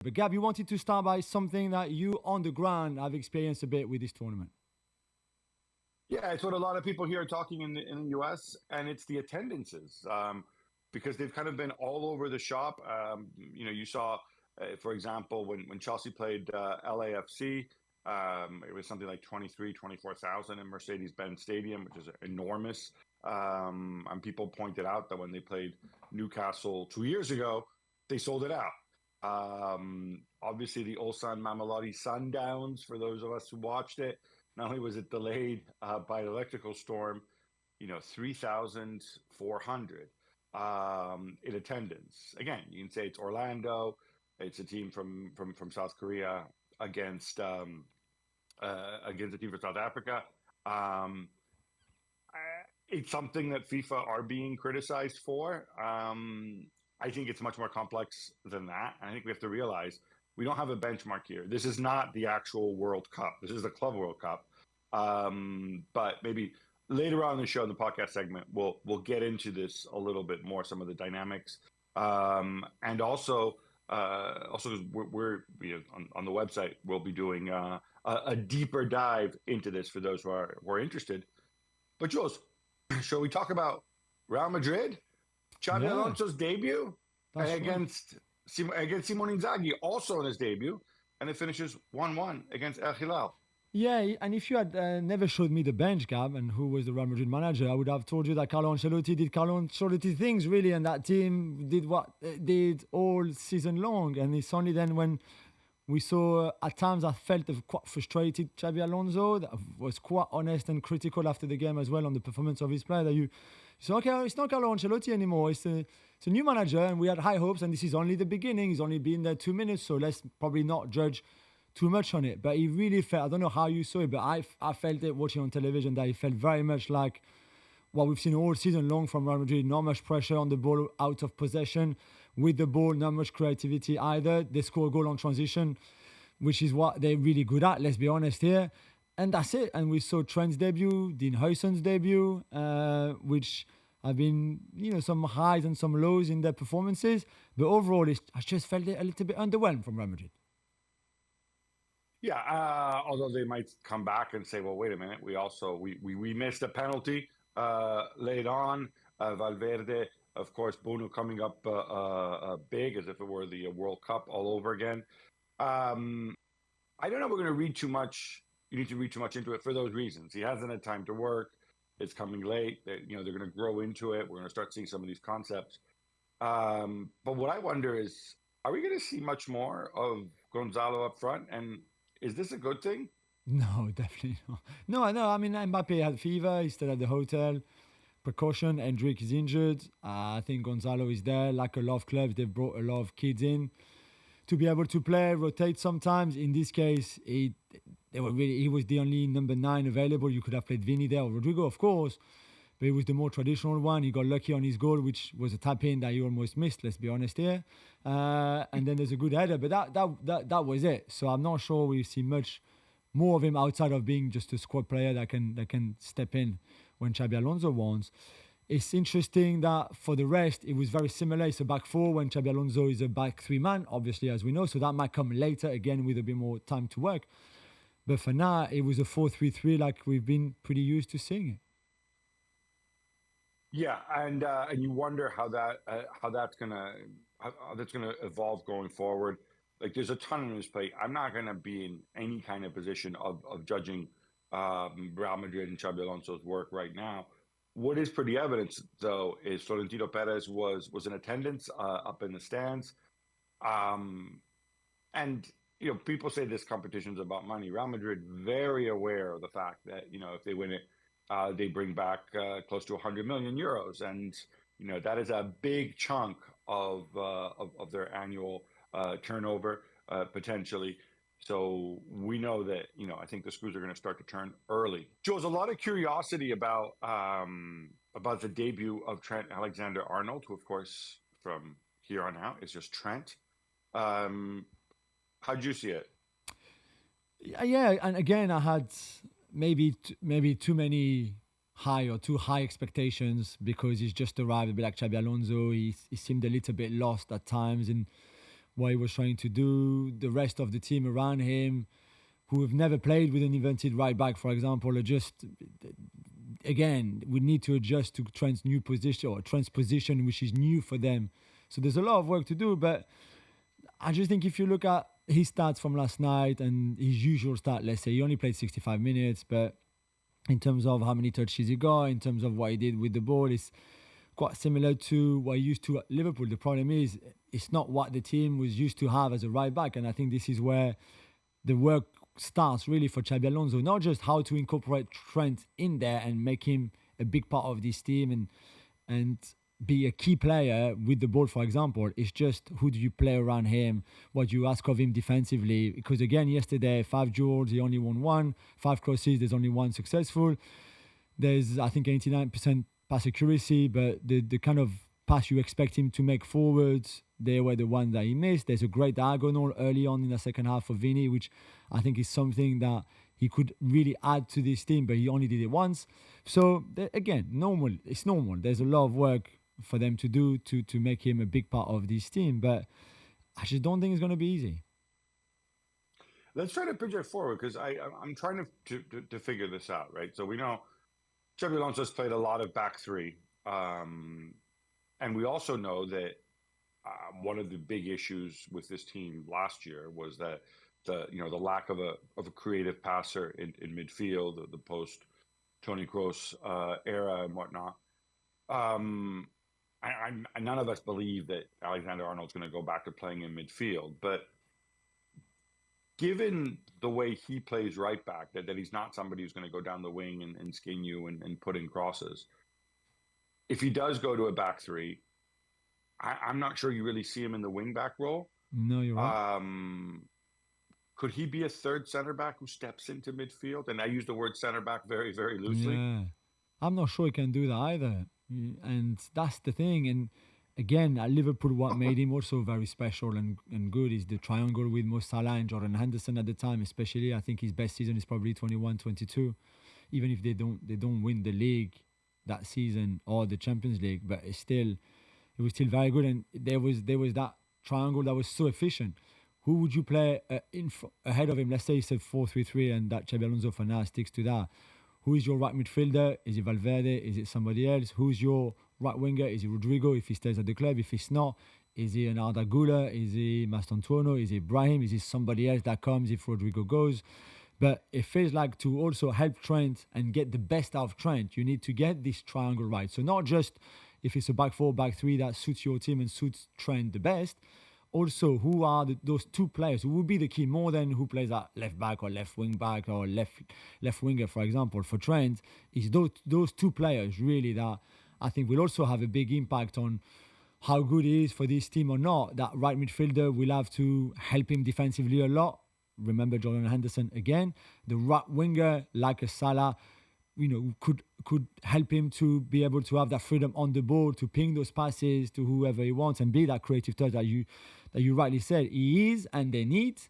But Gab, you wanted to start by something that you on the ground have experienced a bit with this tournament. Yeah, it's what a lot of people here are talking in the US, and it's the attendances, because they've kind of been all over the shop. You saw, for example, when Chelsea played LAFC, it was something like 24,000 in Mercedes-Benz Stadium, which is enormous. And people pointed out that when they played Newcastle 2 years ago, they sold it out. Obviously, the Ulsan Mamelodi Sundowns, for those of us who watched it, not only was it delayed by an electrical storm, 3,400 in attendance. Again, you can say it's Orlando. It's a team from South Korea against a team from South Africa. It's something that FIFA are being criticized for. I think it's much more complex than that. And I think we have to realize we don't have a benchmark here. This is not the actual World Cup. This is the Club World Cup. But maybe later on in the show, in the podcast segment, we'll get into this a little bit more, some of the dynamics, and also we're on the website. We'll be doing a deeper dive into this for those who are interested. But Jules, shall we talk about Real Madrid? Xabi Alonso's debut against Simone Inzaghi, also in his debut, and it finishes 1-1 against Al-Hilal. Yeah, and if you had never showed me the bench, Gab, and who was the Real Madrid manager, I would have told you that Carlo Ancelotti did Carlo Ancelotti things, really, and that team did what it did all season long. And it's only then when we saw, at times, I felt a quite frustrated Xabi Alonso, that was quite honest and critical after the game as well on the performance of his player, that you say, okay, it's not Carlo Ancelotti anymore, it's a new manager, and we had high hopes, and this is only the beginning. He's only been there 2 minutes, so let's probably not judge too much on it. But he really felt, I don't know how you saw it, but I felt it watching on television, that he felt very much like what we've seen all season long from Real Madrid. Not much pressure on the ball, out of possession. With the ball, not much creativity either. They score a goal on transition, which is what they're really good at, let's be honest here. And that's it. And we saw Trent's debut, Dean Huijsen's debut, which have been, some highs and some lows in their performances. But overall, I just felt it a little bit underwhelmed from Real Madrid. Yeah, although they might come back and say, well, wait a minute, we missed a penalty late on. Valverde, of course, Bono coming up big, as if it were the World Cup all over again. I don't know we're going to read too much. You need to read too much into it for those reasons. He hasn't had time to work. It's coming late. They're going to grow into it. We're going to start seeing some of these concepts. But what I wonder is, are we going to see much more of Gonzalo up front? And is this a good thing? No, definitely not. No, I mean, Mbappe had fever. He's still at the hotel. Precaution. Hendrik is injured. I think Gonzalo is there. Like a lot of clubs, they've brought a lot of kids in to be able to play, rotate sometimes. In this case, he was the only number 9 available. You could have played Vini there or Rodrigo, of course, but it was the more traditional one. He got lucky on his goal, which was a tap-in that he almost missed, let's be honest here. And then there's a good header, but that was it. So I'm not sure we see much more of him outside of being just a squad player that can step in when Xabi Alonso wants. It's interesting that for the rest, it was very similar. It's a back 4 when Xabi Alonso is a back 3 man, obviously, as we know. So that might come later, again, with a bit more time to work. But for now, it was a 4-3-3 like we've been pretty used to seeing it. Yeah, and you wonder how that's gonna evolve going forward. Like, there's a ton on his plate. I'm not gonna be in any kind of position of judging Real Madrid and Xabi Alonso's work right now. What is pretty evident, though, is Florentino Perez was in attendance up in the stands, and people say this competition's about money. Real Madrid very aware of the fact that if they win it, they bring back close to 100 million euros, and that is a big chunk of their annual turnover potentially. So we know that I think the screws are going to start to turn early. Jules, a lot of curiosity about the debut of Trent Alexander-Arnold, who of course from here on out is just Trent. How'd you see it? Yeah, and again, I had maybe too many too high expectations because he's just arrived a bit like Xabi Alonso. He seemed a little bit lost at times in what he was trying to do. The rest of the team around him, who have never played with an invented right back, for example, are just, again, we need to adjust to Trent's new position, or Trent's position, which is new for them. So there's a lot of work to do, but I just think if you look at his stats from last night and his usual start, let's say he only played 65 minutes, but in terms of how many touches he got, in terms of what he did with the ball, it's quite similar to what he used to at Liverpool. The problem is it's not what the team was used to have as a right back, and I think this is where the work starts really for Xabi Alonso, not just how to incorporate Trent in there and make him a big part of this team and be a key player with the ball, for example. It's just who do you play around him, what you ask of him defensively. Because again, yesterday, 5 duels, he only won 1, 5 crosses, there's only 1 successful. There's, I think, 89% pass accuracy, but the kind of pass you expect him to make forwards, they were the ones that he missed. There's a great diagonal early on in the second half for Vini, which I think is something that he could really add to this team, but he only did it once. So again, normal. It's normal. There's a lot of work for them to do to make him a big part of this team, but I just don't think it's going to be easy. Let's try to project forward, because I'm trying to figure this out, right? So we know Xabi Alonso's played a lot of back three, and we also know that one of the big issues with this team last year was that the lack of a creative passer in midfield, the post Toni Kroos era and whatnot. None of us believe that Alexander-Arnold's going to go back to playing in midfield, but given the way he plays right back, that he's not somebody who's going to go down the wing and skin you and put in crosses. If he does go to a back three, I'm not sure you really see him in the wing back role. No, you're right. Could he be a third center back who steps into midfield? And I use the word center back very, very loosely. Yeah, I'm not sure he can do that either. And that's the thing. And again, at Liverpool, what made him also very special and good is the triangle with Mo Salah and Jordan Henderson at the time, especially. I think his best season is probably 21-22, even if they don't win the league that season or the Champions League, but it was still very good. And there was that triangle that was so efficient. Who would you play ahead of him? Let's say he said 4-3-3, and that Xabi Alonso for now sticks to that. Who is your right midfielder? Is it Valverde? Is it somebody else? Who's your right winger? Is it Rodrigo if he stays at the club? If it's not, is he an Arda Güler? Is he Mastantuono? Is it Brahim? Is it somebody else that comes if Rodrigo goes? But it feels like to also help Trent and get the best out of Trent, you need to get this triangle right. So not just if it's a back four, back three that suits your team and suits Trent the best. Also, who are those two players who will be the key more than who plays at left back or left wing back or left winger, for example. For Trent, is those two players really that I think will also have a big impact on how good he is for this team or not. That right midfielder will have to help him defensively a lot. Remember Jordan Henderson again. The right winger, like a Salah, could help him to be able to have that freedom on the ball to ping those passes to whoever he wants and be that creative touch that you rightly said he is and they need.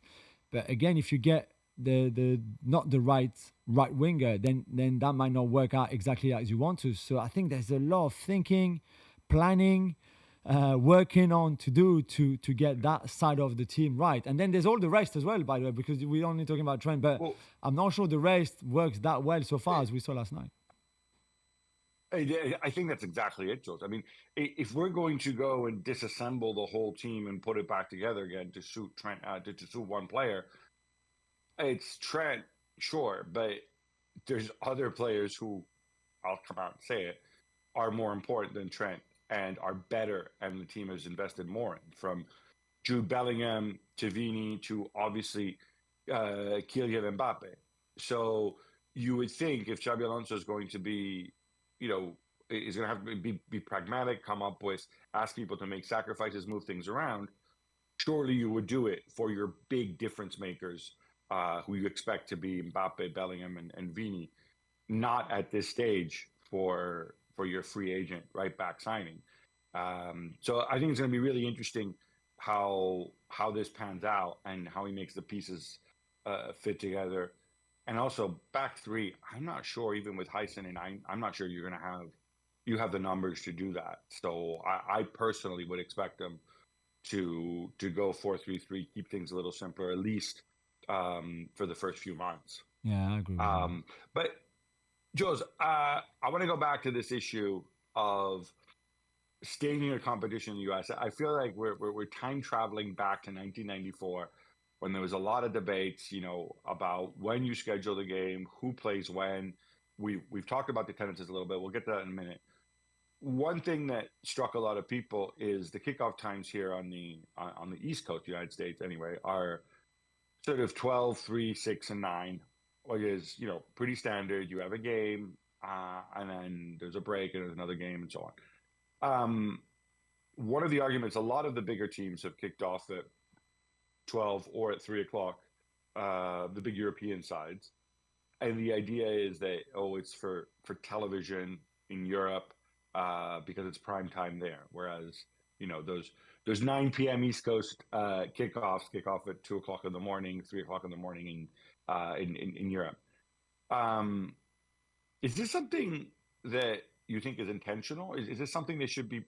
But again, if you get the not the right winger, then that might not work out exactly as you want to. So I think there's a lot of thinking, planning, working on to do to get that side of the team right. And then there's all the rest as well, by the way, because we're only talking about Trent, but I'm not sure the rest works that well so far as we saw last night. I think that's exactly it, Jules. I mean, if we're going to go and disassemble the whole team and put it back together again to suit Trent, to suit one player, it's Trent, sure, but there's other players who, I'll come out and say it, are more important than Trent and are better, and the team has invested more in, from Jude Bellingham to Vini to obviously Kylian Mbappe. So you would think if Xabi Alonso is going to be, is going to have to be pragmatic, come up with, ask people to make sacrifices, move things around, surely you would do it for your big difference makers who you expect to be Mbappe, Bellingham, and Vini, not at this stage for your free agent right back signing. So I think it's going to be really interesting how this pans out and how he makes the pieces fit together. And also back three, I'm not sure, even with Heisen and I'm not sure you're going to have the numbers to do that. So I personally would expect them to go 4-3-3, keep things a little simpler, at least for the first few months. Yeah, I agree with you. But Jules, I want to go back to this issue of staging a competition in the U.S. I feel like we're time traveling back to 1994 when there was a lot of debates, about when you schedule the game, who plays when. We've talked about the attendances a little bit. We'll get to that in a minute. One thing that struck a lot of people is the kickoff times here on the East Coast, United States, anyway, are sort of 12, 3, 6, and 9, which is pretty standard. You have a game, and then there's a break, and there's another game, and so on. One of the arguments, a lot of the bigger teams have kicked off at 12 or at 3 o'clock, the big European sides. And the idea is that, it's for television in Europe because it's prime time there. Whereas, those 9 p.m. East Coast kickoffs kick off at 2 o'clock in the morning, 3 o'clock in the morning in Europe. Is this something that you think is intentional? Is this something they should be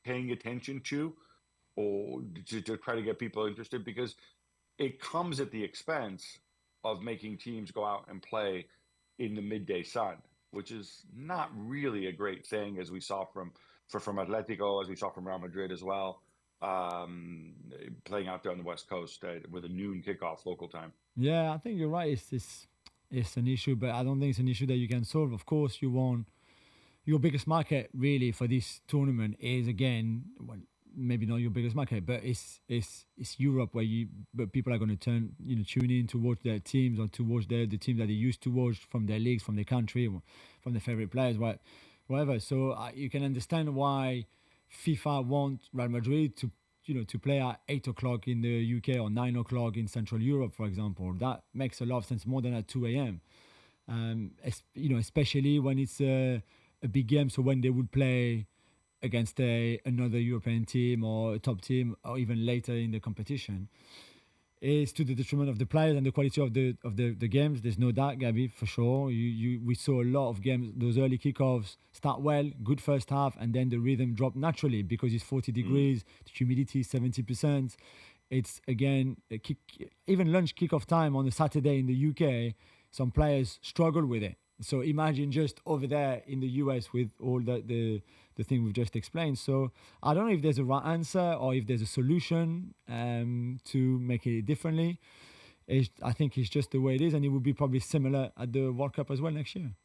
paying attention to, or to try to get people interested? Because it comes at the expense of making teams go out and play in the midday sun, which is not really a great thing, as we saw from Atletico, as we saw from Real Madrid as well, playing out there on the West Coast with a noon kickoff local time. Yeah, I think you're right. It's an issue, but I don't think it's an issue that you can solve. Of course, you want your biggest market really for this tournament is, again, well, maybe not your biggest market, but it's Europe, but people are going to tune in to watch their teams, or to watch the teams that they used to watch from their leagues, from their country, from their favorite players, whatever. So you can understand why FIFA want Real Madrid to play at 8 o'clock in the UK or 9 o'clock in Central Europe, for example. That makes a lot of sense, more than at 2 a.m. Especially when it's a big game. So when they would play against another European team or a top team, or even later in the competition, is to the detriment of the players and the quality of the games. There's no doubt, Gabby, for sure. We saw a lot of games, those early kickoffs start well, good first half, and then the rhythm drop naturally because it's 40 degrees, the humidity 70%. It's, again, even lunch kickoff time on a Saturday in the UK, some players struggle with it. So imagine just over there in the US with all the thing we've just explained. So I don't know if there's a right answer or if there's a solution to make it differently. I think it's just the way it is, and it will be probably similar at the World Cup as well next year.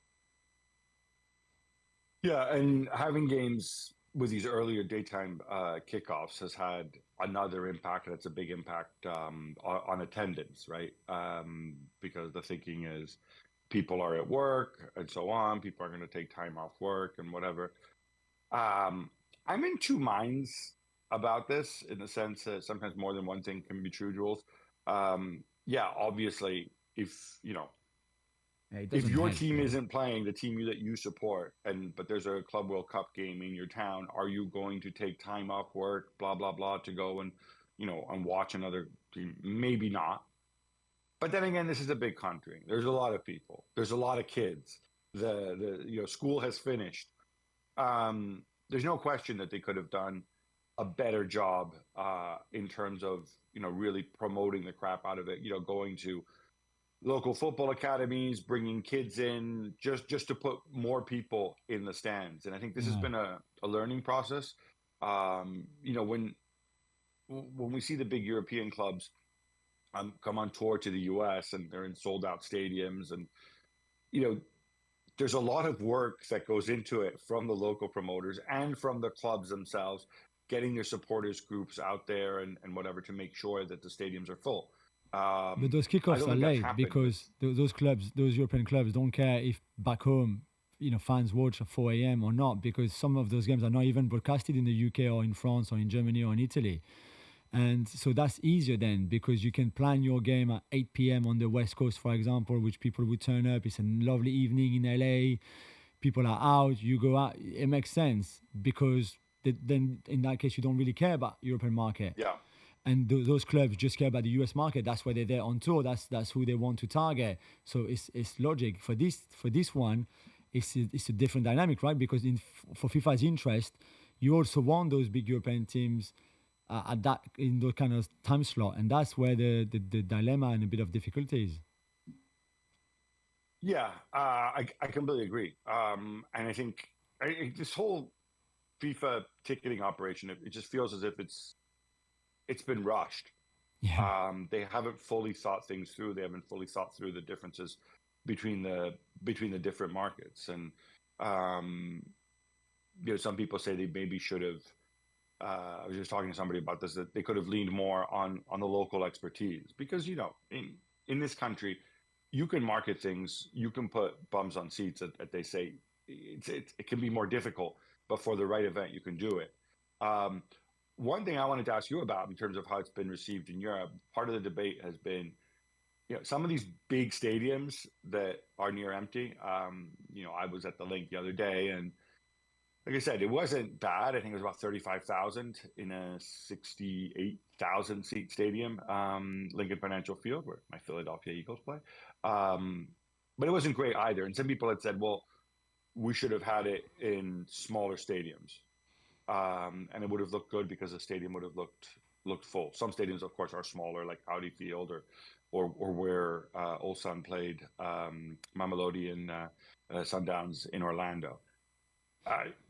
Yeah, and having games with these earlier daytime kickoffs has had another impact. That's a big impact on attendance, right? Because the thinking is people are at work and so on. People are going to take time off work and whatever. I'm in two minds about this, in the sense that sometimes more than one thing can be true, Jules. Yeah, obviously, if your team isn't playing, the team that you support, but there's a Club World Cup game in your town, are you going to take time off work, blah blah blah, to go and and watch another team? Maybe not. But then again, this is a big country. There's a lot of people. There's a lot of kids. The school has finished. There's no question that they could have done a better job in terms of really promoting the crap out of it. Going to local football academies, bringing kids in, just to put more people in the stands. And I think this has been a learning process. When we see the big European clubs come on tour to the US and they're in sold out stadiums, and there's a lot of work that goes into it from the local promoters and from the clubs themselves, getting their supporters groups out there and whatever, to make sure that the stadiums are full. But those kickoffs are late because those European clubs don't care if back home fans watch at 4 a.m. or not, because some of those games are not even broadcasted in the UK or in France or in Germany or in Italy. And so that's easier then, because you can plan your game at 8 p.m. on the West Coast, for example, which people would turn up. It's a lovely evening in LA. People are out. You go out. It makes sense, because then in that case, you don't really care about European market. Yeah. And those clubs just care about the US market. That's why they're there on tour. That's who they want to target. So it's logic. For this one, it's a different dynamic, right? Because for FIFA's interest, you also want those big European teams at that in those kind of time slot, and that's where the dilemma and a bit of difficulty is. Yeah, I completely agree. And I think this whole FIFA ticketing operation, it just feels as if it's been rushed. Yeah. They haven't fully thought things through. They haven't fully thought through the differences between the different markets. And some people say they maybe should have. I was just talking to somebody about this, that they could have leaned more on the local expertise, because in this country, you can market things, you can put bums on seats, that they say it can be more difficult, but for the right event, you can do it. One thing I wanted to ask you about in terms of how it's been received in Europe, part of the debate has been, some of these big stadiums that are near empty. I was at the Link the other day, and like I said, it wasn't bad. I think it was about 35,000 in a 68,000 seat stadium, Lincoln Financial Field, where my Philadelphia Eagles play. But it wasn't great either. And some people had said, well, we should have had it in smaller stadiums. And it would have looked good because the stadium would have looked full. Some stadiums, of course, are smaller, like Audi Field or where Ulsan played Mamelodi and Sundowns in Orlando.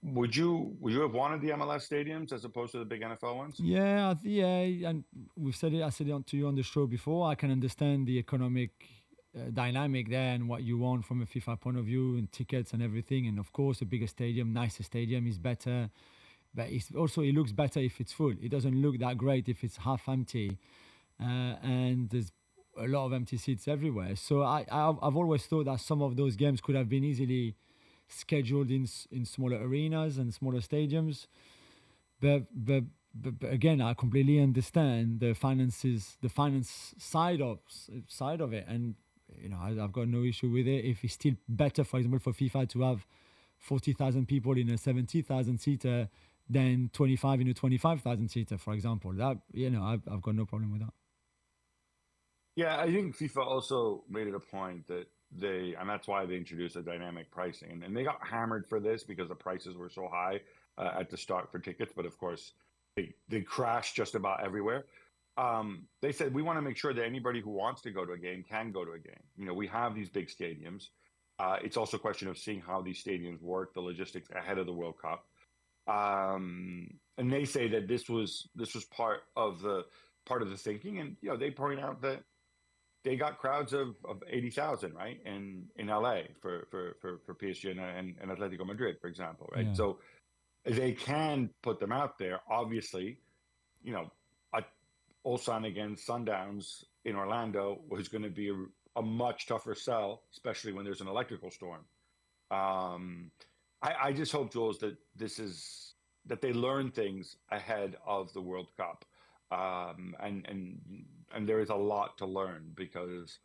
Would you have wanted the MLS stadiums as opposed to the big NFL ones? Yeah, and we've said it. I said it to you on the show before. I can understand the economic dynamic there and what you want from a FIFA point of view and tickets and everything. And of course, a bigger stadium, nicer stadium is better. But it looks better if it's full. It doesn't look that great if it's half empty, and there's a lot of empty seats everywhere. So I've always thought that some of those games could have been easily scheduled in smaller arenas and smaller stadiums, but again, I completely understand the finance side of it, and I've got no issue with it. If it's still better, for example, for FIFA to have 40,000 people in a 70,000 seater than 25 in a 25,000 seater, for example, that I've got no problem with that. Yeah, I think FIFA also made it a point that and that's why they introduced a dynamic pricing, and they got hammered for this because the prices were so high at the start for tickets. But of course, they crashed just about everywhere. They said, we want to make sure that anybody who wants to go to a game can go to a game. We have these big stadiums. It's also a question of seeing how these stadiums work, the logistics ahead of the World Cup. And they say that this was part of the thinking, and they point out that they got crowds of 80,000, right, in LA for PSG and Atletico Madrid, for example, right? Yeah. So they can put them out there. Obviously, Ulsan against Sundowns in Orlando was going to be a much tougher sell, especially when there's an electrical storm. I just hope, Jules, that that they learn things ahead of the World Cup. And there is a lot to learn, because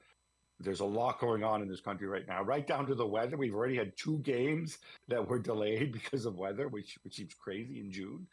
there's a lot going on in this country right now, right down to the weather. We've already had 2 games that were delayed because of weather, which seems crazy in June.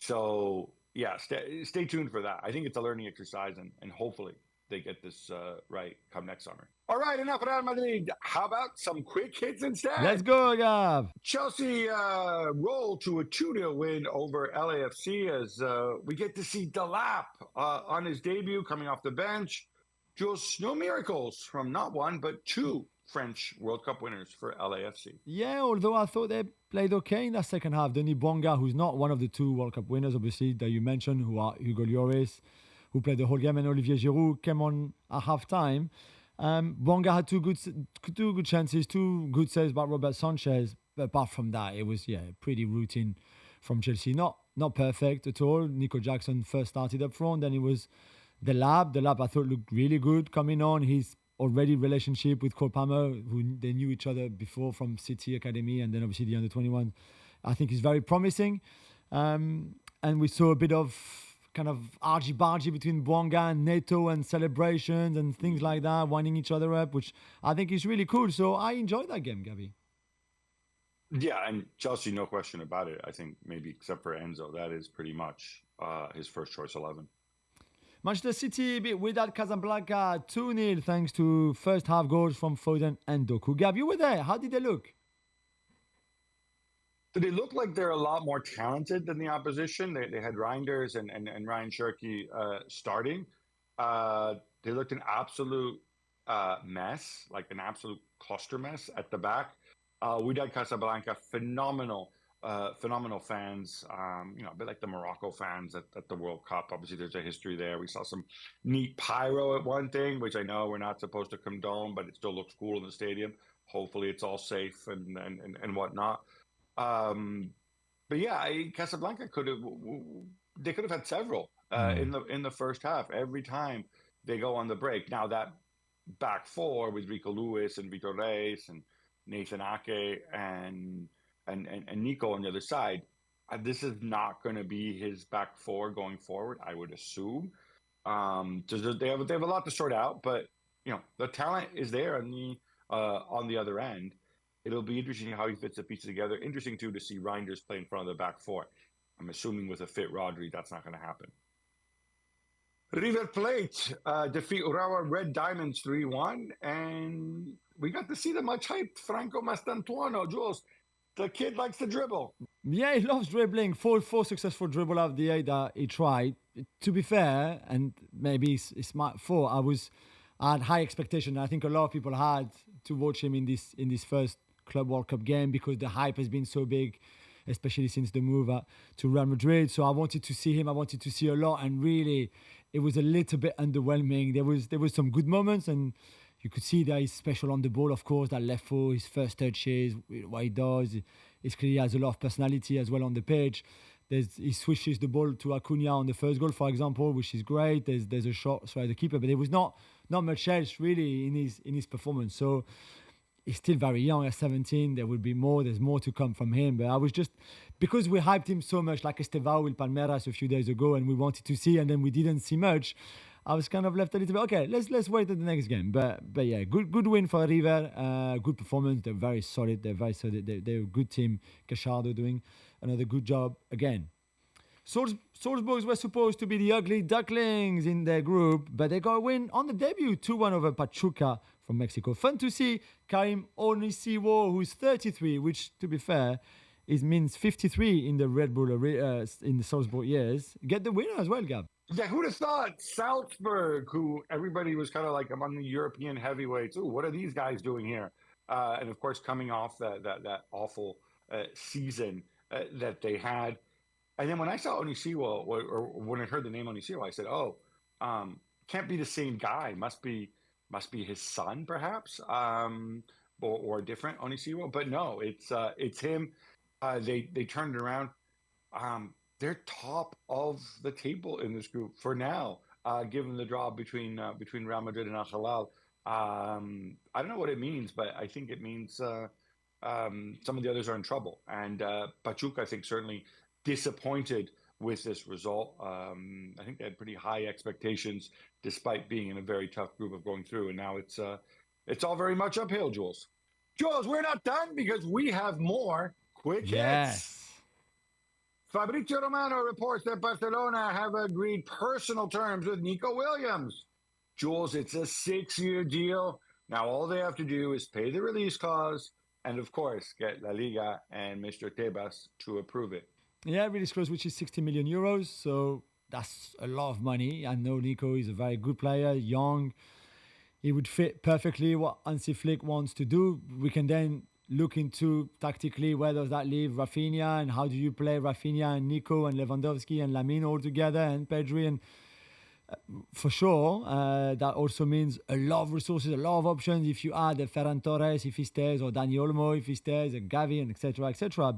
So yeah, stay tuned for that. I think it's a learning exercise, and hopefully they get this right come next summer. All right, enough of Real Madrid. How about some quick hits instead? Let's go, Gab. Chelsea roll to a 2-0 win over LAFC as we get to see Delap on his debut coming off the bench. Jules, no miracles from not one, but 2 French World Cup winners for LAFC. Yeah, although I thought they played okay in that second half. Denis Bouanga, who's not one of the 2 World Cup winners, obviously, that you mentioned, who are Hugo Lloris, who played the whole game, and Olivier Giroud came on at half-time. Bouanga had 2 good chances, 2 good saves by Robert Sanchez. But apart from that, it was pretty routine from Chelsea. Not perfect at all. Nico Jackson first started up front, then it was Delap. Delap, I thought, looked really good coming on. His already relationship with Cole Palmer, who they knew each other before from City Academy, and then obviously the under-21, I think is very promising. And we saw a bit of kind of argy-bargy between Bouanga and Neto and celebrations and things like that, winding each other up, which I think is really cool. So I enjoyed that game, Gabby. Yeah, and Chelsea, no question about it. I think maybe except for Enzo, that is pretty much his first choice 11. Manchester City beat Wydad Casablanca 2-0 thanks to first half goals from Foden and Doku. Gab, you were there. How did they look? So they look like they're a lot more talented than the opposition. They had Reinders and Ryan Cherky starting. Uh, they looked an absolute mess, like an absolute cluster mess at the back. Wydad Casablanca, phenomenal fans. A bit like the Morocco fans at the World Cup. Obviously, there's a history there. We saw some neat pyro at one thing, which I know we're not supposed to condone, but it still looks cool in the stadium. Hopefully, it's all safe and whatnot. Um, but yeah, Casablanca they could have had several in the first half every time they go on the break. Now that back four with Rico Lewis and Vitor Reis and Nathan Ake and Nico on the other side, this is not going to be his back four going forward, I would assume. So they have a lot to sort out, but the talent is there on the other end. It'll be interesting how he fits the pieces together. Interesting, too, to see Reinders play in front of the back four. I'm assuming with a fit Rodri, that's not going to happen. River Plate defeat Urawa Red Diamonds 3-1. And we got to see the much-hyped Franco Mastantuono. Jules, the kid likes to dribble. Yeah, he loves dribbling. Four successful dribble out of the 8 that he tried. To be fair, and maybe it's my fault, I had high expectation. I think a lot of people had to watch him in this first Club World Cup game because the hype has been so big, especially since the move to Real Madrid. So I wanted to see him. I wanted to see a lot, and really, it was a little bit underwhelming. There was some good moments, and you could see that he's special on the ball. Of course, that left foot, his first touches, what he does. It's clearly has a lot of personality as well on the pitch. He switches the ball to Acuna on the first goal, for example, which is great. There's a shot by the keeper, but there was not much else really in his performance. So he's still very young at 17. There will be more. There's more to come from him. But I was just, because we hyped him so much, like Estevao with Palmeiras a few days ago, and we wanted to see, and then we didn't see much. I was kind of left a little bit, okay, let's wait at the next game. But yeah, good win for River. Good performance. They're very solid. They're a good team. Cachardo doing another good job again. Salzburg were supposed to be the ugly ducklings in their group, but they got a win on the debut, 2-1 over Pachuca from Mexico. Fun to see Karim Onisiwo, who's 33, which, to be fair, means 53 in the Red Bull in the Salzburg years, get the winner as well, Gab. Yeah, who'd have thought Salzburg, who everybody was kind of like among the European heavyweights, ooh, what are these guys doing here? And of course, coming off that awful season that they had. And then when I saw Onisiwo, or when I heard the name Onisiwo, I said, "Oh, can't be the same guy. Must be his son, perhaps, or a different Onisiwo." But no, it's him. They turned it around. They're top of the table in this group for now, given the draw between Real Madrid and Al-Hilal. I don't know what it means, but I think it means some of the others are in trouble. And Pachuca, I think, certainly disappointed with this result. I think they had pretty high expectations, despite being in a very tough group of going through. And now it's all very much uphill, Jules. Jules, we're not done because we have more quick hits. Fabrizio Romano reports that Barcelona have agreed personal terms with Nico Williams. Jules, it's a 6-year deal. Now all they have to do is pay the release clause and, of course, get La Liga and Mr. Tebas to approve it. Yeah, release clause, which is 60 million euros. So that's a lot of money. I know Nico is a very good player, young. He would fit perfectly what Hansi Flick wants to do. We can then look into tactically where does that leave Rafinha and how do you play Rafinha and Nico and Lewandowski and Lamine all together and Pedri, and for sure that also means a lot of resources, a lot of options if you add Ferran Torres if he stays, or Dani Olmo if he stays, and Gavi, and etc.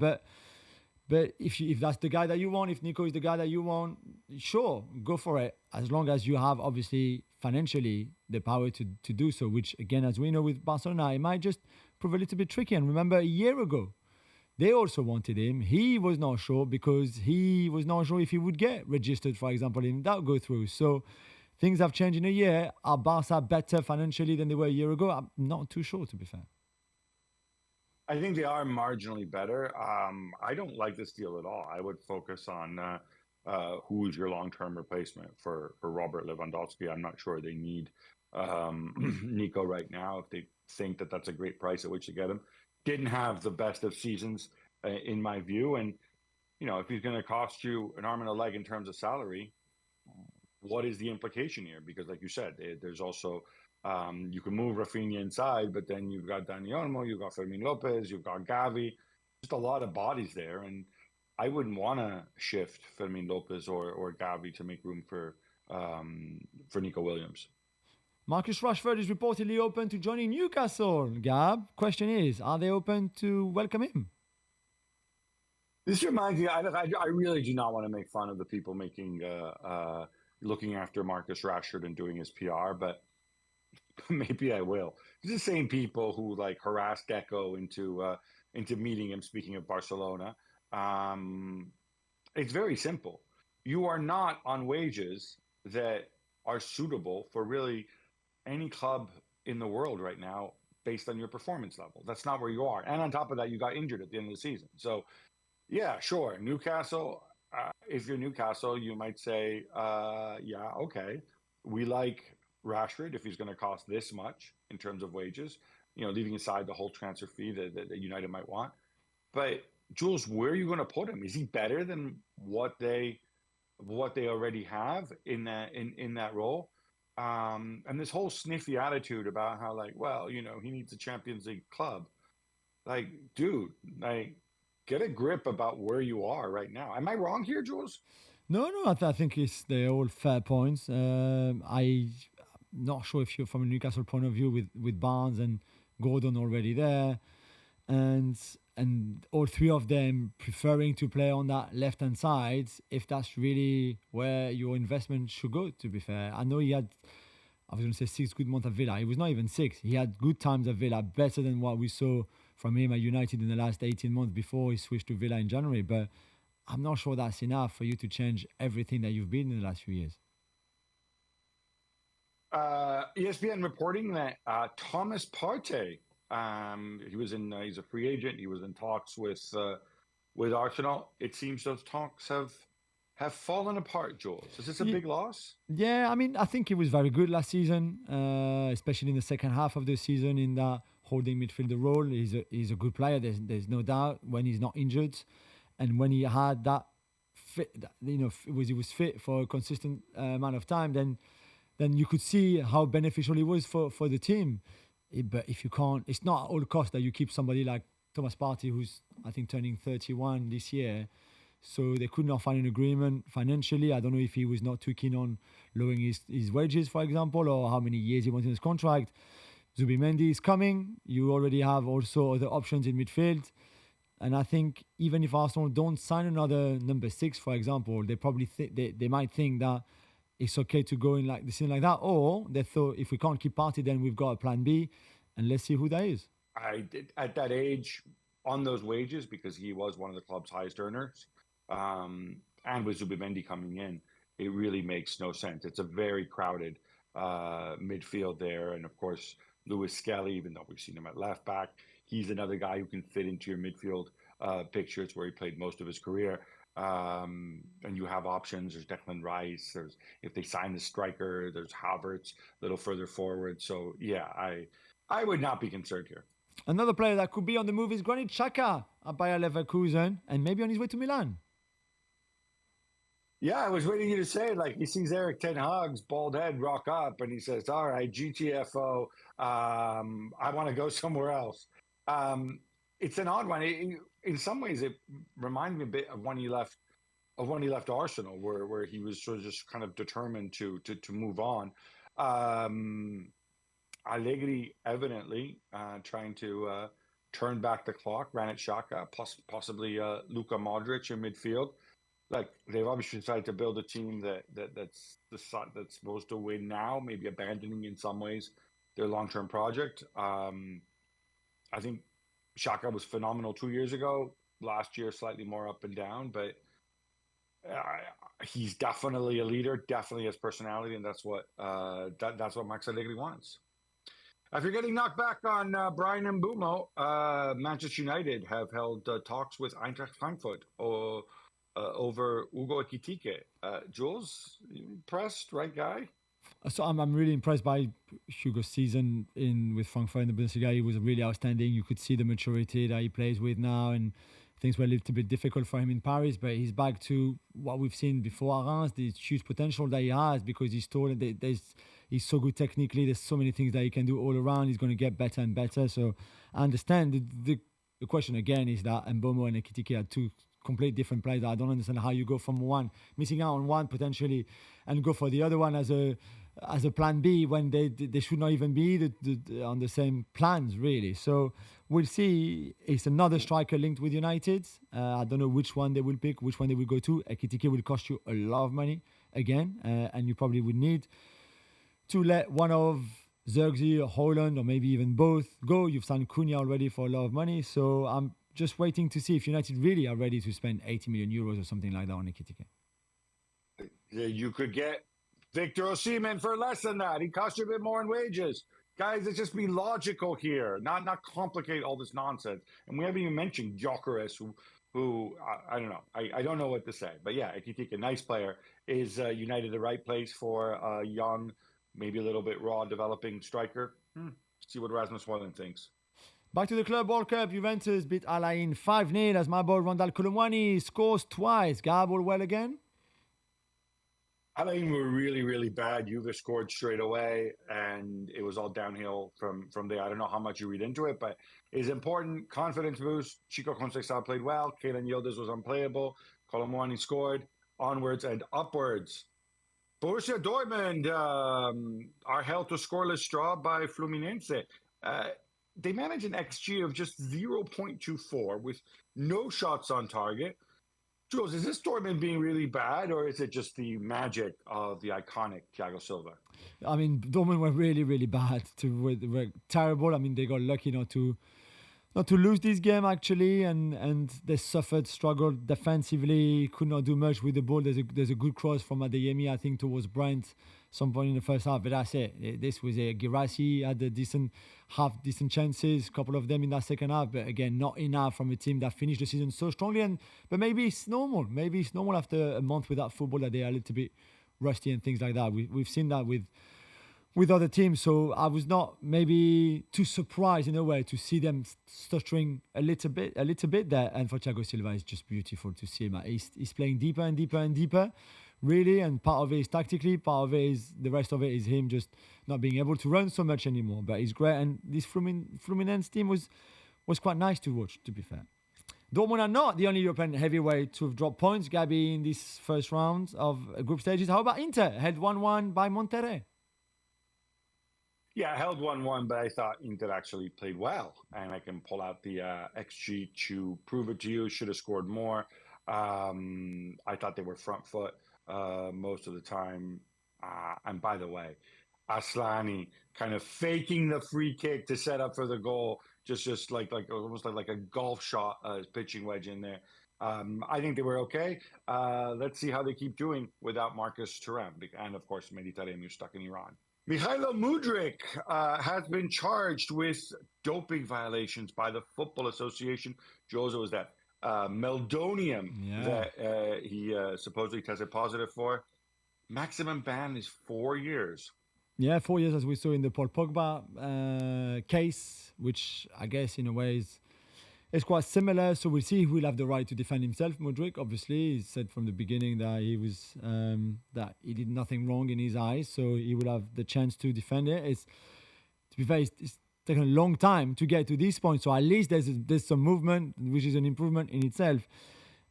But if that's the guy that you want, if Nico is the guy that you want, sure, go for it, as long as you have obviously financially the power to do so, which again, as we know with Barcelona, it might just prove a little bit tricky. And remember, a year ago, they also wanted him. He was not sure because he was not sure if he would get registered, for example, and that go through. So things have changed in a year. Are Barca better financially than they were a year ago? I'm not too sure, to be fair. I think they are marginally better. I don't like this deal at all. I would focus on who is your long-term replacement for Robert Lewandowski. I'm not sure they need Nico right now if they think that that's a great price at which to get him. Didn't have the best of seasons in my view. And if he's going to cost you an arm and a leg in terms of salary, what is the implication here? Because, like you said, there's also you can move Rafinha inside, but then you've got Dani Olmo, you've got Fermin Lopez, you've got Gavi, just a lot of bodies there, and I wouldn't want to shift Fermin Lopez or Gavi to make room for Nico Williams. Marcus Rashford is reportedly open to joining Newcastle. Gab, question is, are they open to welcome him? This reminds me, I really do not want to make fun of the people looking after Marcus Rashford and doing his PR, but maybe I will. It's the same people who harassed Gecko into meeting him. Speaking of Barcelona, it's very simple. You are not on wages that are suitable for really any club in the world right now based on your performance level. That's not where you are. And on top of that, you got injured at the end of the season. So, yeah, sure. Newcastle, if you're Newcastle, you might say, yeah, okay, we like Rashford if he's going to cost this much in terms of wages, leaving aside the whole transfer fee that United might want. But, Jules, where are you going to put him? Is he better than what they already have in that role? And this whole sniffy attitude about how he needs a Champions League club. Dude, get a grip about where you are right now. Am I wrong here, Jules? No, I think they're all fair points. I'm not sure if you're from a Newcastle point of view with Barnes and Gordon already there, and all three of them preferring to play on that left-hand side, if that's really where your investment should go, to be fair. I know he had, I was going to say 6 good months at Villa. It was not even 6. He had good times at Villa, better than what we saw from him at United in the last 18 months before he switched to Villa in January. But I'm not sure that's enough for you to change everything that you've been in the last few years. ESPN reporting that Thomas Partey, he's a free agent. He was in talks with Arsenal. It seems those talks have fallen apart, Jules. Is this a big loss? Yeah, I mean, I think he was very good last season, especially in the second half of the season in that holding midfielder role. He's a good player. There's no doubt when he's not injured, and when he had that fit, he was fit for a consistent amount of time. Then you could see how beneficial he was for the team. But if you can't, it's not at all cost that you keep somebody like Thomas Partey, who's I think turning 31 this year. So they could not find an agreement financially. I don't know if he was not too keen on lowering his wages, for example, or how many years he wants in his contract. Zubimendi is coming. You already have also other options in midfield. And I think even if Arsenal don't sign another number 6, for example, they probably they might think that it's okay to go in like the season like that. Or they thought if we can't keep Partey, then we've got a plan B, and let's see who that is. I did at that age on those wages because he was one of the club's highest earners. And with Zubimendi coming in, it really makes no sense. It's a very crowded midfield there. And of course, Lewis Skelly, even though we've seen him at left back, he's another guy who can fit into your midfield pictures where he played most of his career. And you have options. There's Declan Rice. If they sign the striker, there's Havertz a little further forward. So yeah, I would not be concerned here. Another player that could be on the move is Granit Xhaka at Bayer Leverkusen and maybe on his way to Milan. Yeah, I was waiting you to say, he sees Eric Ten Hag's bald head rock up and he says, all right, GTFO, I want to go somewhere else. It's an odd one. In some ways, it reminds me a bit of when he left Arsenal, where he was sort of just kind of determined to move on. Allegri evidently trying to turn back the clock. Granit Xhaka, possibly Luka Modric in midfield. They've obviously decided to build a team that's supposed to win now, maybe abandoning in some ways their long-term project. I think Xhaka was phenomenal 2 years ago. Last year, slightly more up and down, but he's definitely a leader, definitely has personality, and that's what Max Allegri wants. After getting knocked back on Brian Mbeumo, Manchester United have held talks with Eintracht Frankfurt over Ugo Ekitike. Jules, impressed, right guy? So I'm really impressed by Hugo's season with Frankfurt in the Bundesliga. He was really outstanding. You could see the maturity that he plays with now, and I things were a little bit difficult for him in Paris, but he's back to what we've seen before at Reims, the huge potential that he has because he's tall and he's so good technically. There's so many things that he can do all around. He's going to get better and better. So I understand. The question again is that Mbomo and Ekitike are two complete different players. I don't understand how you go from one, missing out on one potentially, and go for the other one as a plan B when they should not even be on the same plans, really. So we'll see. It's another striker linked with United. I don't know which one they will pick, which one they will go to. Ekitike will cost you a lot of money again, and you probably would need to let one of Zirkzee or Haaland or maybe even both go. You've signed Cunha already for a lot of money. So I'm just waiting to see if United really are ready to spend 80 million euros or something like that on Ekitike. You could get Victor Osimhen for less than that. He costs you a bit more in wages. Guys, let's just be logical here, not complicate all this nonsense. And we haven't even mentioned Gyökeres, who I don't know. I don't know what to say. But yeah, Ekitike, a nice player. Is United the right place for a young, maybe a little bit raw, developing striker? See what Rasmus Hojlund thinks. Back to the Club World Cup. Juventus beat Al Ain 5-0 as my boy Rondal Colomwani scores twice. Gab, all well again? Al Ain were really, really bad. Juve scored straight away, and it was all downhill from there. I don't know how much you read into it, but it's important. Confidence boost. Chico Conceição played well. Keylor Yildiz was unplayable. Colomwani scored. Onwards and upwards. Borussia Dortmund are held to scoreless draw by Fluminense. They manage an XG of just 0.24 with no shots on target. Jules, is this Dortmund being really bad, or is it just the magic of the iconic Thiago Silva? I mean, Dortmund were really, really bad. Were terrible. I mean, they got lucky not to lose this game, actually, and they struggled defensively, could not do much with the ball. There's a good cross from Adeyemi, I think, towards Brent some point in the first half, but that's it. This was a Guirassy had a decent chances, a couple of them in that second half, but again, not enough from a team that finished the season so strongly. But maybe it's normal. Maybe it's normal after a month without football that they are a little bit rusty and things like that. We've seen that with other teams, so I was not maybe too surprised in a way to see them stuttering a little bit there. And for Thiago Silva, it's just beautiful to see him. He's playing deeper and deeper and deeper, really. And part of it is tactically, part of it is the rest of it is him just not being able to run so much anymore. But he's great, and this Fluminense team was quite nice to watch, to be fair. Dortmund are not the only European heavyweight to have dropped points, Gabby, in this first round of group stages. How about Inter? Held 1-1 by Monterrey. Yeah, I held 1-1, but I thought Inter actually played well. And I can pull out the XG to prove it to you. Should have scored more. I thought they were front foot most of the time. And by the way, Aslani kind of faking the free kick to set up for the goal, just like almost like a golf shot, pitching wedge in there. I think they were okay. Let's see how they keep doing without Marcus Thuram. And of course, Mehdi Taremi stuck in Iran. Mihailo Mudryk has been charged with doping violations by the Football Association. Jozo, was that meldonium that he supposedly tested positive for. Maximum ban is 4 years. Yeah, 4 years, as we saw in the Paul Pogba case, which I guess in a way is quite similar. So we'll see who will have the right to defend himself. Mudryk, obviously, he said from the beginning that he was that he did nothing wrong in his eyes, so he will have the chance to defend it. To be fair, it's taken a long time to get to this point. So at least there's some movement, which is an improvement in itself.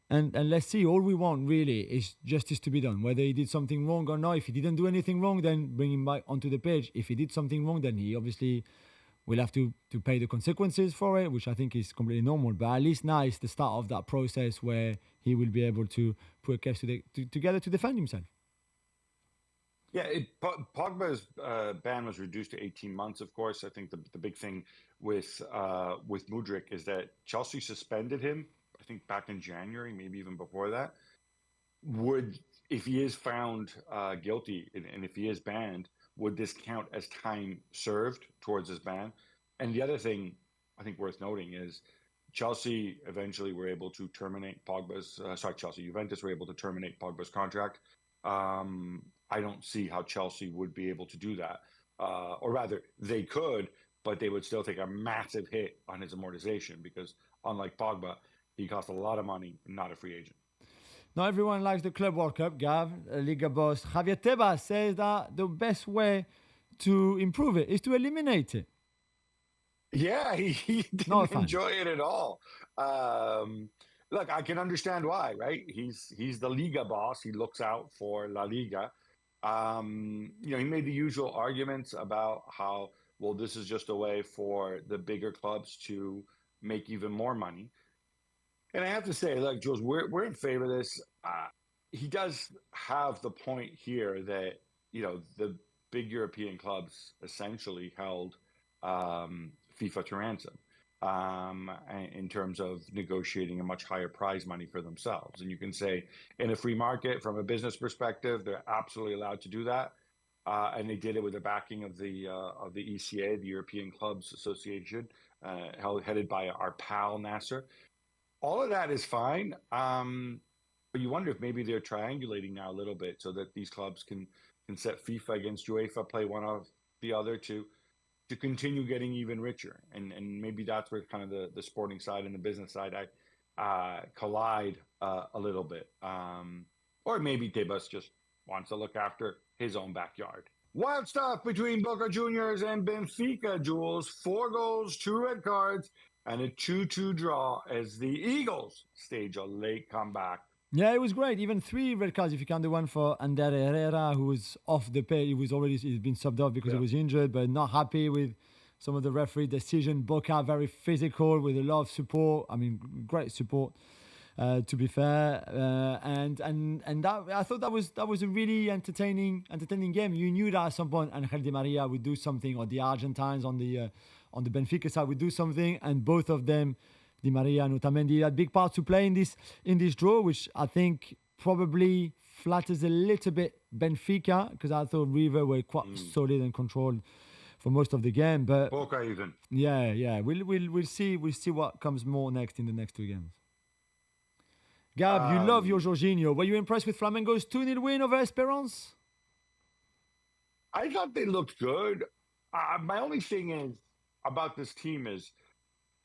And let's see, all we want really is justice to be done. Whether he did something wrong or not. If he didn't do anything wrong, then bring him back onto the pitch. If he did something wrong, then he obviously will have to pay the consequences for it, which I think is completely normal. But at least now it's the start of that process where he will be able to put a case together to defend himself. Yeah, Pogba's ban was reduced to 18 months, of course. I think the big thing with Mudryk is that Chelsea suspended him, I think back in January, maybe even before that. If he is found guilty and if he is banned, would this count as time served towards his ban? And the other thing I think worth noting is Chelsea eventually were able to terminate Juventus were able to terminate Pogba's contract. I don't see how Chelsea would be able to do that. Or rather, they could, but they would still take a massive hit on his amortization because unlike Pogba, He costs a lot of money, not a free agent. Not everyone likes the Club World Cup, Gav. Liga boss Javier Tebas says that the best way to improve it is to eliminate it. Yeah, he Not a didn't fan. enjoy it at all. Look, I can understand why, right? He's the Liga boss. He looks out for La Liga. He made the usual arguments about how, well, this is just a way for the bigger clubs to make even more money. And I have to say, look, Jules, we're in favor of this. He does have the point here that, the big European clubs essentially held FIFA to ransom in terms of negotiating a much higher prize money for themselves. And you can say, in a free market, from a business perspective, they're absolutely allowed to do that. And they did it with the backing of the ECA, the European Clubs Association, headed by our pal Nasser. All of that is fine. But you wonder if maybe they're triangulating now a little bit so that these clubs can set FIFA against UEFA, play one of the other to continue getting even richer. And maybe that's where kind of the sporting side and the business side collide a little bit. Or maybe Tebas just wants to look after his own backyard. Wild stuff between Boca Juniors and Benfica, Jules. 4 goals, 2 red cards, and a 2-2 draw as the Eagles stage a late comeback. Yeah, it was great. Even 3 red cards if you count the one for Ander Herrera, who was off the pitch. He's been subbed off because he was injured, but not happy with some of the referee decision. Boca very physical with a lot of support. I mean, great support. To be fair, and that I thought that was a really entertaining game. You knew that at some point Angel Di Maria would do something, or the Argentines on the Benfica side would do something, and both of them, Di Maria and Otamendi, had big parts to play in this draw, which I think probably flatters a little bit Benfica, because I thought River were quite solid and controlled for most of the game. But Boca even. Yeah, we'll see what comes more next in the next 2 games. Gab, you love your Jorginho. Were you impressed with Flamengo's 2-0 win over Esperance? I thought they looked good. My only thing is about this team is,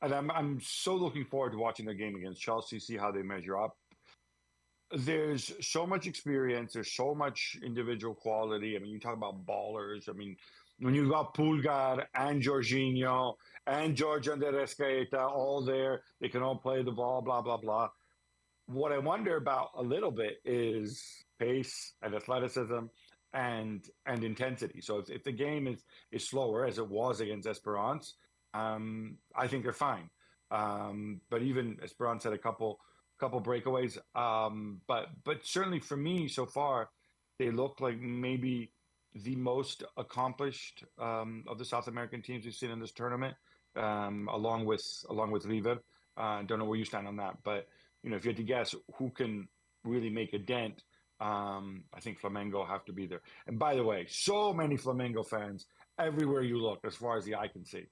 and I'm so looking forward to watching their game against Chelsea, see how they measure up. There's so much experience. There's so much individual quality. I mean, you talk about ballers. I mean, when you got Pulgar and Jorginho and George Andrescaeta all there, they can all play the ball, blah, blah, blah. What I wonder about a little bit is pace and athleticism and intensity. So if the game is slower, as it was against Esperance, I think they're fine. But even Esperance had a couple breakaways. But certainly for me so far, they look like maybe the most accomplished of the South American teams we've seen in this tournament, along with River. Don't know where you stand on that, but if you had to guess who can really make a dent, I think Flamengo have to be there. And by the way, so many Flamengo fans everywhere you look, as far as the eye can see.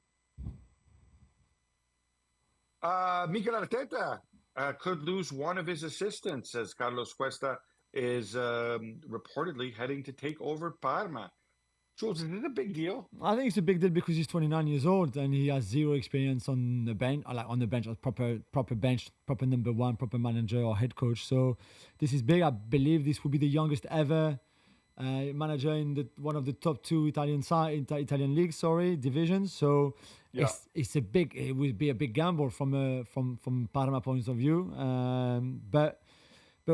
Mikel Arteta could lose one of his assistants, as Carlos Cuesta is reportedly heading to take over Parma. Jules, is it a big deal? I think it's a big deal because he's 29 years old and he has 0 experience on the bench, as proper bench, proper number 1, proper manager or head coach. So this is big. I believe this will be the youngest ever manager in one of the top 2 Italian leagues, divisions. So it would be a big gamble from Parma point of view. But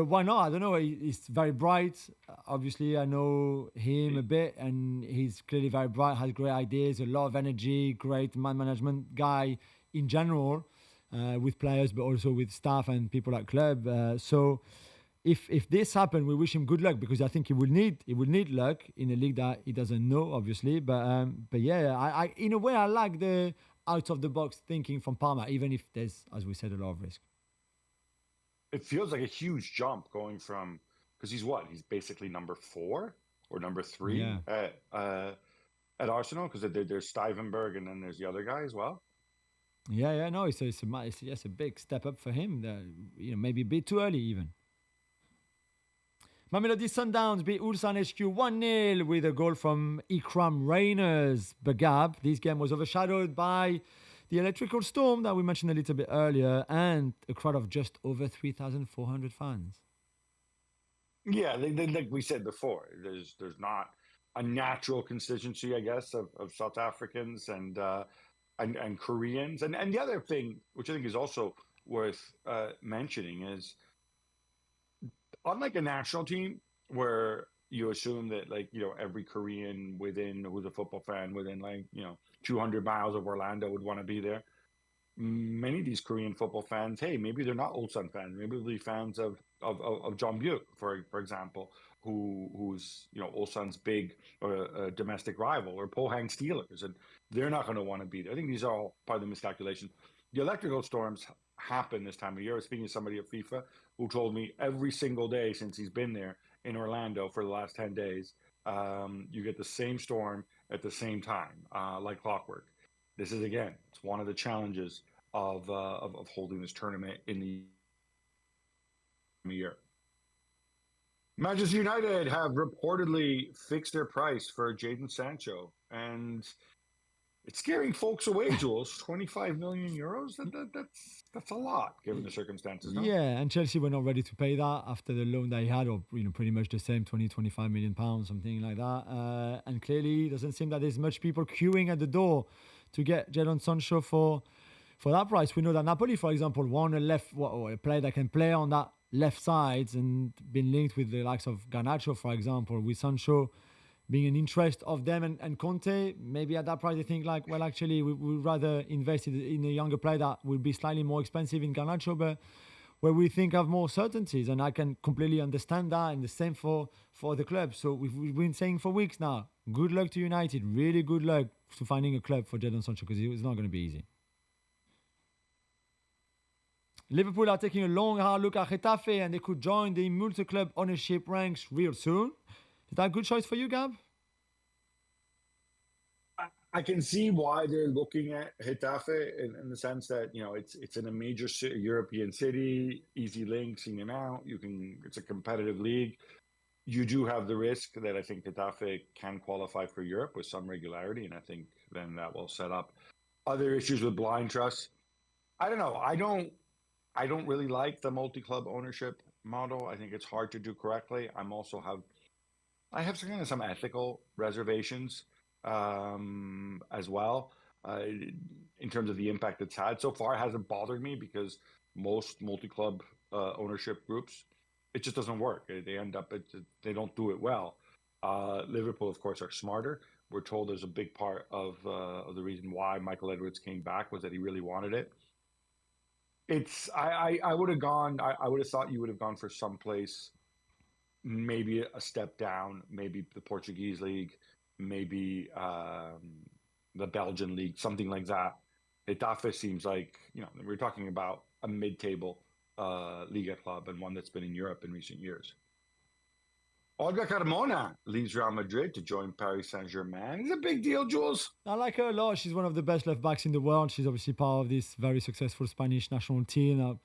why not? I don't know. He's very bright. Obviously, I know him a bit, and he's clearly very bright, has great ideas, a lot of energy, great man management guy in general, with players, but also with staff and people at club. So if this happens, we wish him good luck, because I think he will need luck in a league that he doesn't know, obviously. But yeah, I in a way I like the out of the box thinking from Parma, even if there's, as we said, a lot of risk. It feels like a huge jump going from, because he's basically number 4 or number 3 at Arsenal, because there's Stevenberg and then there's the other guy as well. Yeah, no, it's a big step up for him. Maybe a bit too early even. Mamelodi Sundowns beat Ulsan HQ 1-0 with a goal from Ikram Reyners. Bagab. This game was overshadowed by the electrical storm that we mentioned a little bit earlier, and a crowd of just over 3,400 fans. Yeah, like we said before, there's not a natural constituency, I guess, of South Africans and Koreans. And the other thing, which I think is also worth mentioning, is unlike a national team where you assume that, like, every Korean who's a football fan within, like, 200 miles of Orlando would want to be there. Many of these Korean football fans, hey, maybe they're not Ulsan fans. Maybe they'll be fans of John Buke, for example, who's Ulsan's big domestic rival, or Pohang Steelers, and they're not going to want to be there. I think these are all part of the miscalculation. The electrical storms happen this time of year. I was speaking to somebody at FIFA who told me every single day since he's been there in Orlando for the last 10 days, you get the same storm at the same time, like clockwork. This is, again, it's one of the challenges of holding this tournament in the year. Manchester United have reportedly fixed their price for Jadon Sancho, and it's scaring folks away, Jules. 25 million euros? That's a lot given the circumstances, no? Yeah, and Chelsea were not ready to pay that after the loan that he had, or pretty much the same, 25 million pounds, something like that. And clearly, it doesn't seem that there's much people queuing at the door to get Jadon Sancho for that price. We know that Napoli, for example, want a player that can play on that left side, and been linked with the likes of Garnacho, for example, with Sancho being an interest of them and Conte. Maybe at that price they think, like, well, actually we'd rather invest in a younger player that will be slightly more expensive in Garnacho, but where we think of more certainties. And I can completely understand that, and the same for the club. So we've been saying for weeks now, good luck to United, really good luck to finding a club for Jadon Sancho, because it's not going to be easy. Liverpool are taking a long, hard look at Getafe, and they could join the multi-club ownership ranks real soon. Is that a good choice for you, Gab? I can see why they're looking at Getafe in the sense that, it's in a major European city, easy links in and out. It's a competitive league. You do have the risk that I think Getafe can qualify for Europe with some regularity, and I think then that will set up other issues with blind trust. I don't know. I don't really like the multi-club ownership model. I think it's hard to do correctly. I have some ethical reservations as well in terms of the impact it's had. So far, it hasn't bothered me because most multi-club ownership groups, it just doesn't work. They don't do it well. Liverpool, of course, are smarter. We're told there's a big part of the reason why Michael Edwards came back was that he really wanted it. I would have gone. I would have thought you would have gone for someplace, maybe a step down, maybe the Portuguese league, maybe the Belgian league, something like that. Getafe seems like, we're talking about a mid-table Liga club, and one that's been in Europe in recent years. Olga Carmona leaves Real Madrid to join Paris Saint-Germain. It's a big deal, Jules. I like her a lot. She's one of the best left backs in the world. She's obviously part of this very successful Spanish national team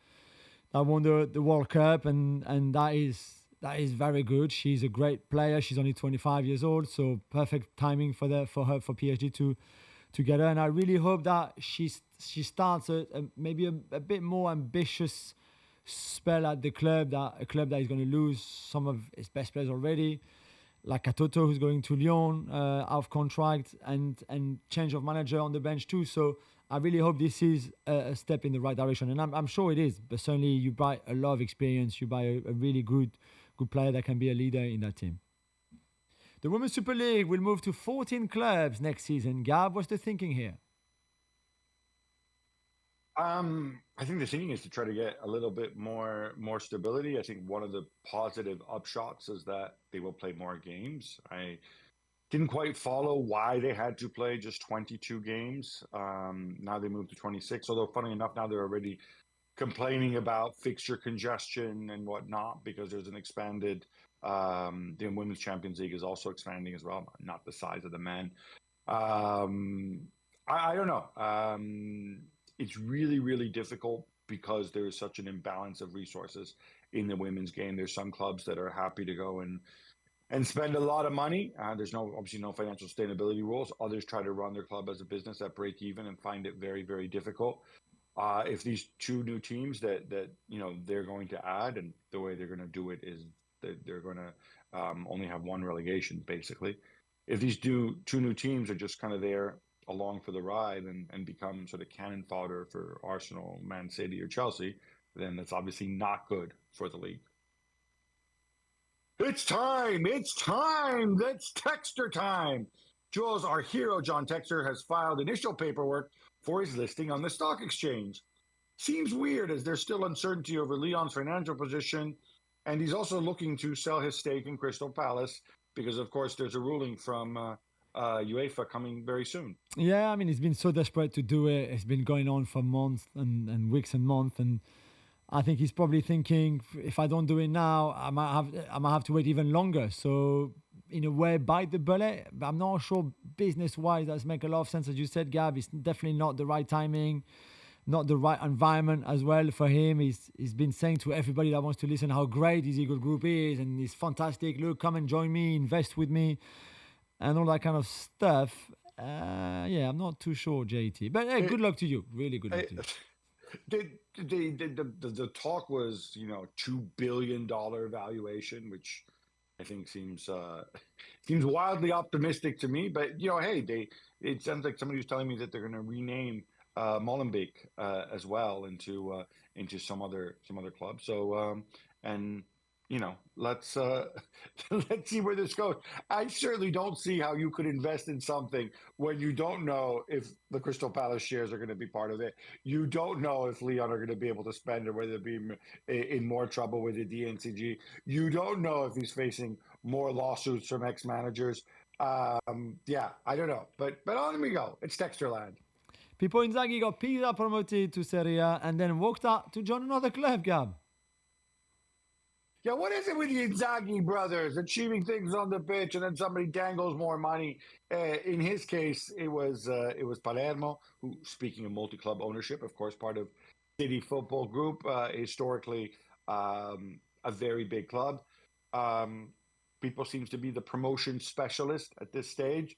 that won the World Cup, and that is very good. She's a great player. She's only 25 years old, so perfect timing for PSG to get her. And I really hope that she starts maybe a bit more ambitious spell at the club, a club that is going to lose some of its best players already, like Katoto, who's going to Lyon out of contract, and change of manager on the bench too. So I really hope this is a step in the right direction, and I'm sure it is. But certainly, you buy a lot of experience, you buy a really good player that can be a leader in that team. The Women's Super League will move to 14 clubs next season. Gab, what's the thinking here? I think the thinking is to try to get a little bit more stability. I think one of the positive upshots is that they will play more games. I didn't quite follow why they had to play just 22 games. Now they moved to 26, although funny enough, now they're already complaining about fixture congestion and whatnot because there's an expanded, the Women's Champions League is also expanding as well, not the size of the men. I don't know. It's really, really difficult because there is such an imbalance of resources in the women's game. There's some clubs that are happy to go and and spend a lot of money. There's obviously no financial sustainability rules. Others try to run their club as a business at break even and find it very, very difficult. If these two new teams that they're going to add, and the way they're going to do it is that they're going to only have one relegation, basically. If these two new teams are just kind of there along for the ride and become sort of cannon fodder for Arsenal, Man City, or Chelsea, then that's obviously not good for the league. It's time! It's time! That's Texter time! Jules, our hero, John Texter, has filed initial paperwork for his listing on the stock exchange. Seems weird as there's still uncertainty over Leon's financial position, and he's also looking to sell his stake in Crystal Palace because, of course, there's a ruling from UEFA coming very soon. Yeah, I mean, he's been so desperate to do it. It's been going on for months and weeks and months, and I think he's probably thinking, if I don't do it now, I might have to wait even longer. So, in a way, bite the bullet. But I'm not sure business-wise that makes a lot of sense. As you said, Gab, it's definitely not the right timing, not the right environment as well for him. He's been saying to everybody that wants to listen how great his Eagle Group is, and it's fantastic. Look, come and join me, invest with me, and all that kind of stuff. Yeah, I'm not too sure, JT. But hey, good luck to you. Really good luck to you. The talk was, $2 billion valuation, which I think seems wildly optimistic to me. But hey, it sounds like somebody was telling me that they're going to rename Molenbeek as well into some other club. So let's see where this goes. I certainly don't see how you could invest in something when you don't know if the Crystal Palace shares are going to be part of it. You don't know if Leon are going to be able to spend or whether they'll be in more trouble with the DNCG. You don't know if he's facing more lawsuits from ex-managers. I don't know. But on we go. It's Texterland. Pippo Inzaghi got Pisa promoted to Serie A and then walked out to join another club, Gab. Yeah, what is it with the Inzaghi brothers achieving things on the pitch and then somebody dangles more money? In his case, it was Palermo, who, speaking of multi-club ownership, of course, part of City Football Group, historically a very big club. People seems to be the promotion specialist at this stage.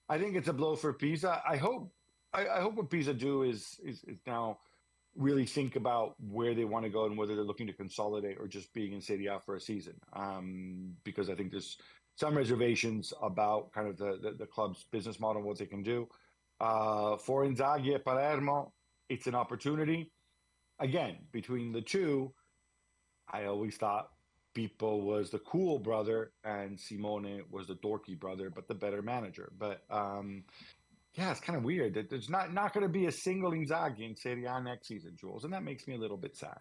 I think it's a blow for Pisa. I hope what Pisa do is now really think about where they want to go and whether they're looking to consolidate or just being in Serie A for a season. Because I think there's some reservations about kind of the club's business model and what they can do. For Inzaghi at Palermo, it's an opportunity. Again, between the two, I always thought Pippo was the cool brother and Simone was the dorky brother, but the better manager. But yeah, it's kind of weird that there's not going to be a single Inzaghi in Serie A next season, Jules, and that makes me a little bit sad.